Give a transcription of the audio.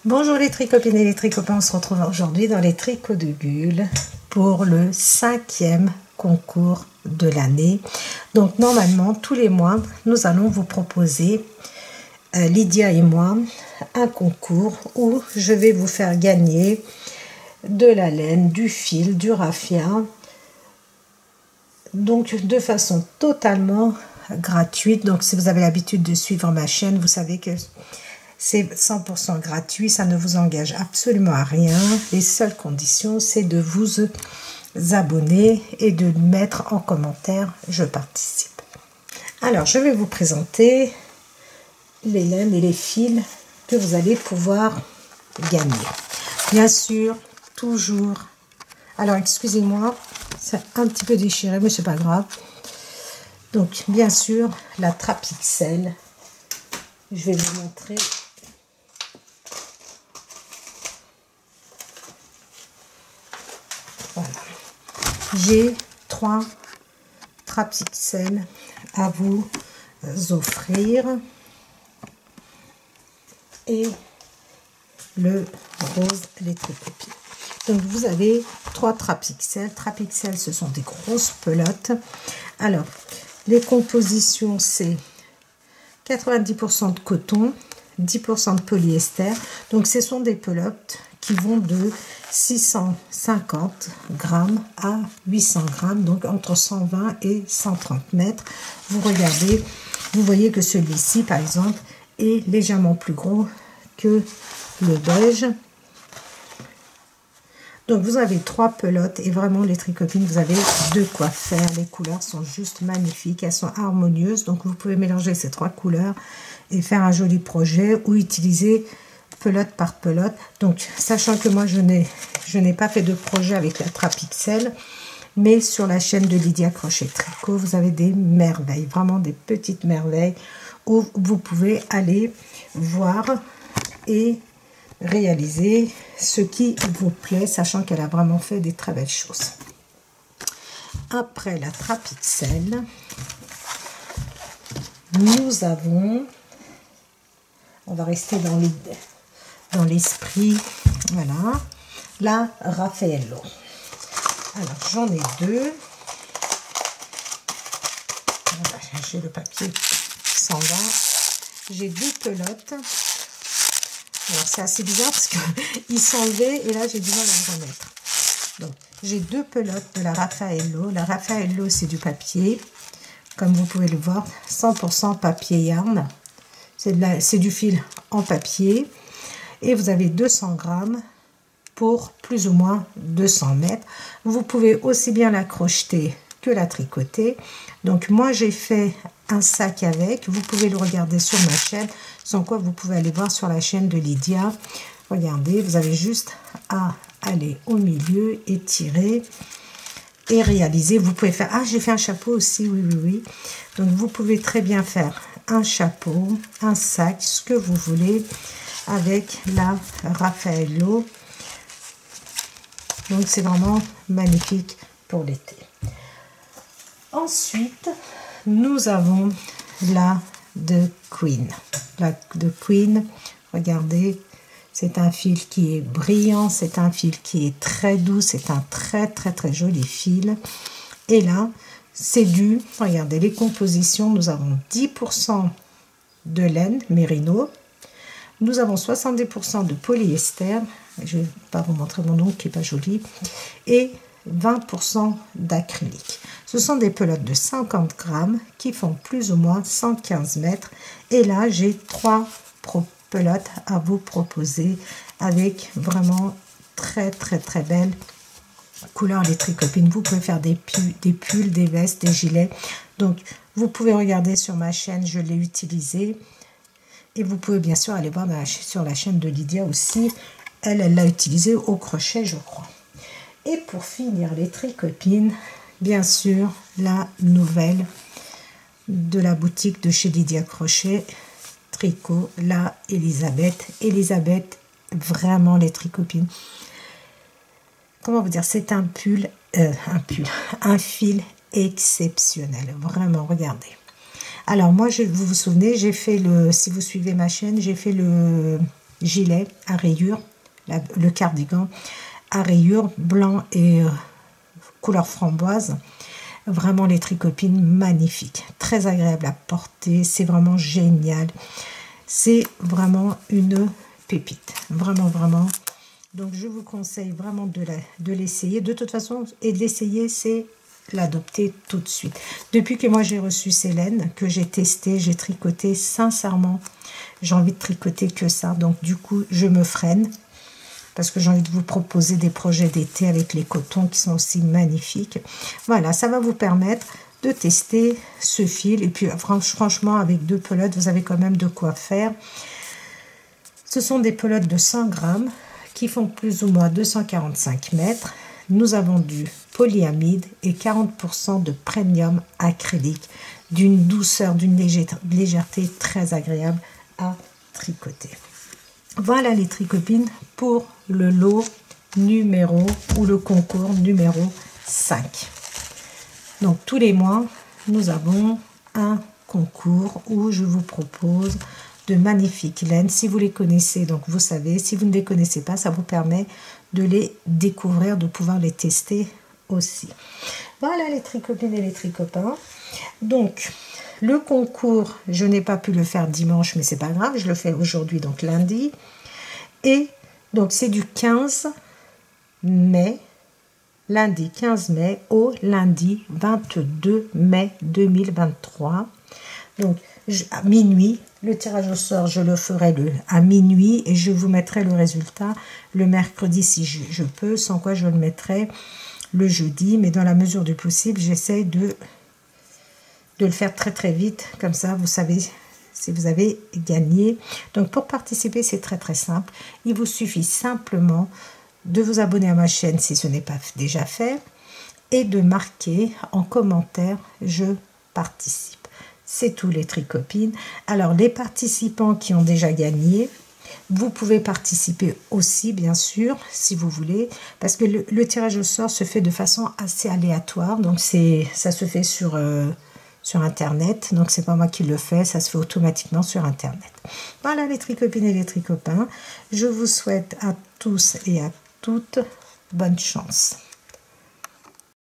Bonjour les tricopines et les tricopains, on se retrouve aujourd'hui dans les tricots de Bulle pour le 5e concours de l'année. Donc normalement tous les mois nous allons vous proposer, Lydia et moi, un concours où je vais vous faire gagner de la laine, du fil, du raffia, donc de façon totalement gratuite. Donc si vous avez l'habitude de suivre ma chaîne, vous savez que c'est 100% gratuit, ça ne vous engage absolument à rien. Les seules conditions, c'est de vous abonner et de mettre en commentaire « Je participe ». Alors, je vais vous présenter les laines et les fils que vous allez pouvoir gagner. Bien sûr, toujours... Alors, excusez-moi, c'est un petit peu déchiré, mais c'est pas grave. Donc, bien sûr, la Trapixel. Je vais vous montrer... Voilà. J'ai 3 Trapixel à vous offrir et le rose les tricopines. Donc vous avez 3 Trapixel. Trapixel, ce sont des grosses pelotes. Alors les compositions, c'est 90% de coton, 10% de polyester. Donc ce sont des pelotes qui vont de 650 grammes à 800 grammes, donc entre 120 et 130 mètres. Vous regardez, vous voyez que celui-ci, par exemple, est légèrement plus gros que le beige. Donc vous avez 3 pelotes et vraiment les tricopines, vous avez de quoi faire. Les couleurs sont juste magnifiques, elles sont harmonieuses. Donc vous pouvez mélanger ces 3 couleurs et faire un joli projet ou utiliser pelote par pelote. Donc sachant que moi je n'ai pas fait de projet avec la Trapixel, mais sur la chaîne de Lydia Crochet Tricot, vous avez des merveilles, vraiment des petites merveilles où vous pouvez aller voir et réaliser ce qui vous plaît, sachant qu'elle a vraiment fait des très belles choses. Après la Trapixel, nous avons, on va rester dans l'esprit, voilà, la Raffaello. Alors j'en ai 2. Voilà, j'ai le papier qui s'en va. J'ai 2 pelotes. Alors c'est assez bizarre parce qu'ils sont enlevés et là j'ai du mal à le remettre. Donc j'ai 2 pelotes de la Raffaello. La Raffaello, c'est du papier, comme vous pouvez le voir, 100% papier yarn. C'est du fil en papier. Et vous avez 200 grammes pour plus ou moins 200 mètres. Vous pouvez aussi bien la crocheter que la tricoter. Donc moi j'ai fait un sac avec. Vous pouvez le regarder sur ma chaîne. Sans quoi vous pouvez aller voir sur la chaîne de Lydia. Regardez, vous avez juste à aller au milieu et tirer et réaliser. Vous pouvez faire... Ah, j'ai fait un chapeau aussi, oui. Donc vous pouvez très bien faire un chapeau, un sac, ce que vous voulez, avec la Raffaello. Donc c'est vraiment magnifique pour l'été. Ensuite, nous avons la de Queen. La de Queen, regardez, c'est un fil qui est brillant, c'est un fil qui est très doux, c'est un très joli fil. Et là, c'est du, regardez les compositions, nous avons 10% de laine mérino. Nous avons 70% de polyester, je ne vais pas vous montrer mon nom qui n'est pas joli, et 20% d'acrylique. Ce sont des pelotes de 50 grammes qui font plus ou moins 115 mètres. Et là, j'ai 3 pelotes à vous proposer avec vraiment très belles couleurs les tricopines. Vous pouvez faire des pulls, des vestes, des gilets. Donc, vous pouvez regarder sur ma chaîne, je l'ai utilisé. Et vous pouvez bien sûr aller voir sur la chaîne de Lydia aussi. Elle l'a utilisé au crochet, je crois. Et pour finir les tricopines, bien sûr, la nouvelle de la boutique de chez Lydia Crochet Tricot, la Elisabeth. Elisabeth, vraiment les tricopines. Comment vous dire, c'est un fil exceptionnel. Vraiment, regardez. Alors moi, vous vous souvenez, j'ai fait si vous suivez ma chaîne, j'ai fait gilet à rayures, le cardigan à rayures blanc et couleur framboise. Vraiment les tricopines magnifiques, très agréable à porter, c'est vraiment génial. C'est vraiment une pépite, vraiment, vraiment. Donc, je vous conseille vraiment de l'essayer. De toute façon, et de l'essayer, c'est l'adopter tout de suite. Depuis que moi, j'ai reçu ces laines, que j'ai testé, j'ai tricoté, sincèrement, j'ai envie de tricoter que ça. Donc, du coup, je me freine parce que j'ai envie de vous proposer des projets d'été avec les cotons qui sont aussi magnifiques. Voilà, ça va vous permettre de tester ce fil. Et puis, franchement, avec 2 pelotes, vous avez quand même de quoi faire. Ce sont des pelotes de 100 grammes qui font plus ou moins 245 mètres. Nous avons du polyamide et 40% de premium acrylique, d'une douceur, d'une légèreté très agréable à tricoter. Voilà les tricopines pour le lot numéro ou le concours numéro 5. Donc tous les mois, nous avons un concours où je vous propose de magnifiques laines. Si vous les connaissez, donc vous savez. Si vous ne les connaissez pas, ça vous permet de les découvrir, de pouvoir les tester aussi. Voilà les tricopines et les tricopains. Donc, le concours, je n'ai pas pu le faire dimanche, mais c'est pas grave. Je le fais aujourd'hui, donc lundi. Et donc, c'est du 15 mai, lundi 15 mai au lundi 22 mai 2023. Donc, à minuit, le tirage au sort, je le ferai à minuit et je vous mettrai le résultat le mercredi si je peux, sans quoi je le mettrai le jeudi. Mais dans la mesure du possible, j'essaie de le faire très très vite. Comme ça, vous savez si vous avez gagné. Donc, pour participer, c'est très très simple. Il vous suffit simplement de vous abonner à ma chaîne si ce n'est pas déjà fait et de marquer en commentaire « Je participe ». C'est tout les tricopines. Alors, les participants qui ont déjà gagné, vous pouvez participer aussi, bien sûr, si vous voulez, parce que le tirage au sort se fait de façon assez aléatoire. Donc, ça se fait sur Internet. Donc, c'est pas moi qui le fais, ça se fait automatiquement sur Internet. Voilà les tricopines et les tricopains. Je vous souhaite à tous et à toutes bonne chance.